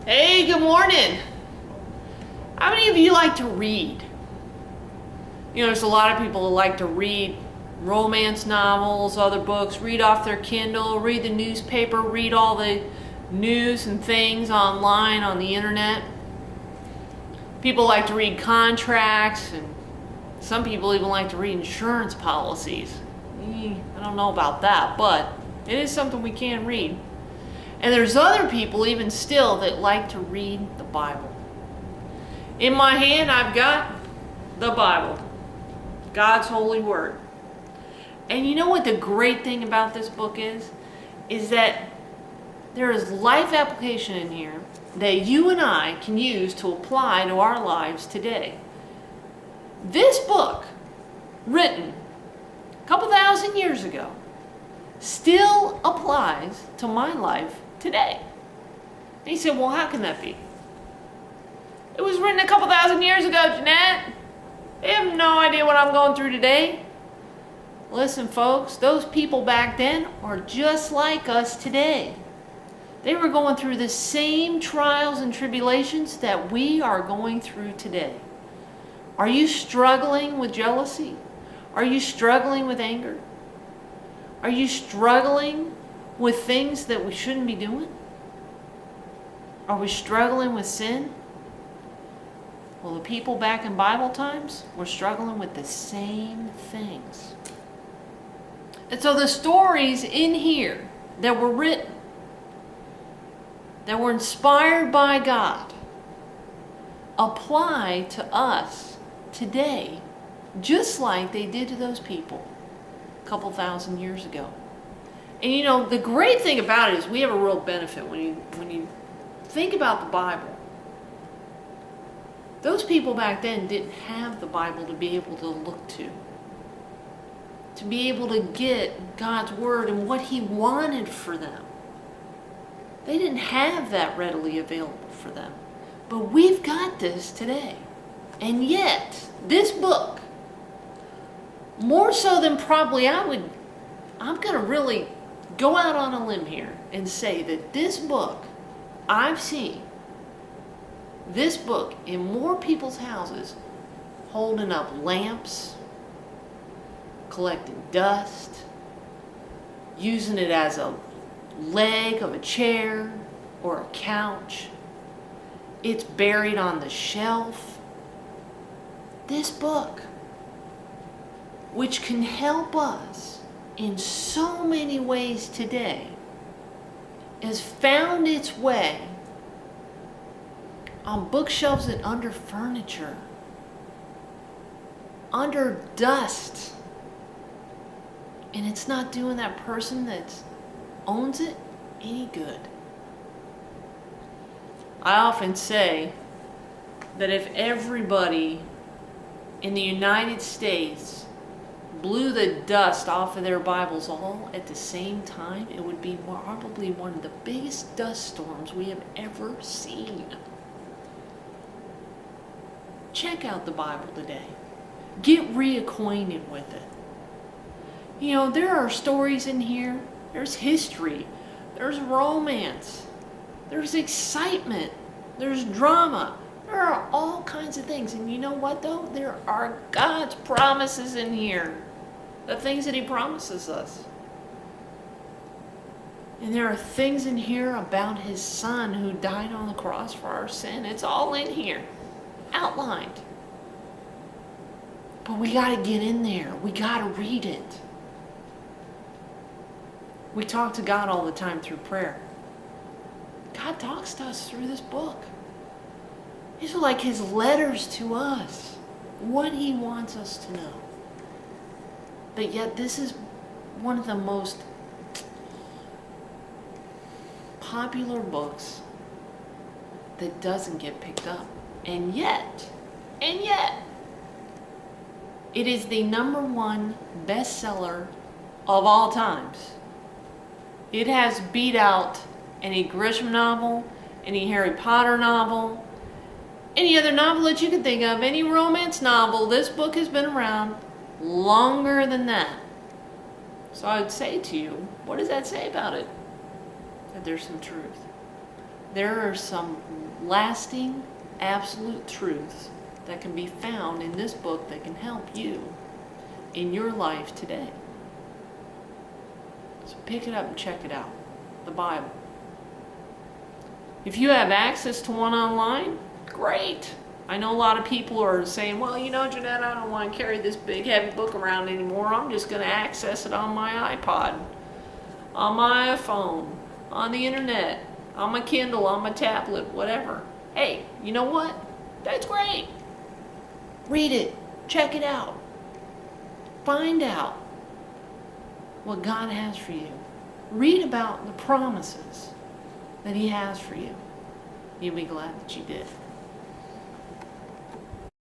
Hey, good morning. How many of you like to read? You know, there's a lot of people who like to read romance novels, other books, read off their Kindle, read the newspaper, read all the news and things online on the internet. People like to read contracts, and some people even like to read insurance policies. I don't know about that, but it is something we can read. And there's other people even still that like to read the Bible. In my hand, I've got the Bible, God's holy word. And you know what the great thing about this book is? Is that there is life application in here that you and I can use to apply to our lives today. This book, written a couple thousand years ago, still applies to my life today. And you say, well, how can that be? It was written a couple thousand years ago, Jeanette. They have no idea what I'm going through today. Listen, folks, those people back then are just like us today. They were going through the same trials and tribulations that we are going through today. Are you struggling with jealousy? Are you struggling with anger? Are you struggling with things that we shouldn't be doing? Are we struggling with sin? Well, the people back in Bible times were struggling with the same things. And so the stories in here that were written, that were inspired by God, apply to us today, just like they did to those people a couple thousand years ago. And you know, the great thing about it is we have a real benefit when you think about the Bible. Those people back then didn't have the Bible to be able to look to be able to get God's word and what He wanted for them. They didn't have that readily available for them. But we've got this today. And yet, this book, more so than probably I'm going to really go out on a limb here and say that this book, I've seen this book in more people's houses holding up lamps, collecting dust, using it as a leg of a chair or a couch. It's buried on the shelf. This book, which can help us in so many ways today, has found its way on bookshelves and under furniture, under dust. And it's not doing that person that owns it any good. I often say that if everybody in the United States blew the dust off of their Bibles all at the same time, it would be probably one of the biggest dust storms we have ever seen. Check out the Bible today. Get reacquainted with it. You know, there are stories in here. There's history. There's romance. There's excitement. There's drama. There are all kinds of things. And you know what, though? There are God's promises in here. The things that He promises us. And there are things in here about His Son who died on the cross for our sin. It's all in here, outlined. But we got to get in there. We got to read it. We talk to God all the time through prayer. God talks to us through this book. These are like His letters to us, what He wants us to know. But yet this is one of the most popular books that doesn't get picked up. And yet, it is the #1 bestseller of all times. It has beat out any Grisham novel, any Harry Potter novel, any other novel that you can think of, any romance novel. This book has been around longer than that. So I would say to you, what does that say about it? That there's some truth. There are some lasting, absolute truths that can be found in this book that can help you in your life today. So pick it up and check it out. The Bible. If you have access to one online, great. I know a lot of people are saying, well, Jeanette, I don't want to carry this big, heavy book around anymore. I'm just going to access it on my iPod, on my iPhone, on the internet, on my Kindle, on my tablet, whatever. Hey, you know what? That's great. Read it. Check it out. Find out what God has for you. Read about the promises that He has for you. You'll be glad that you did.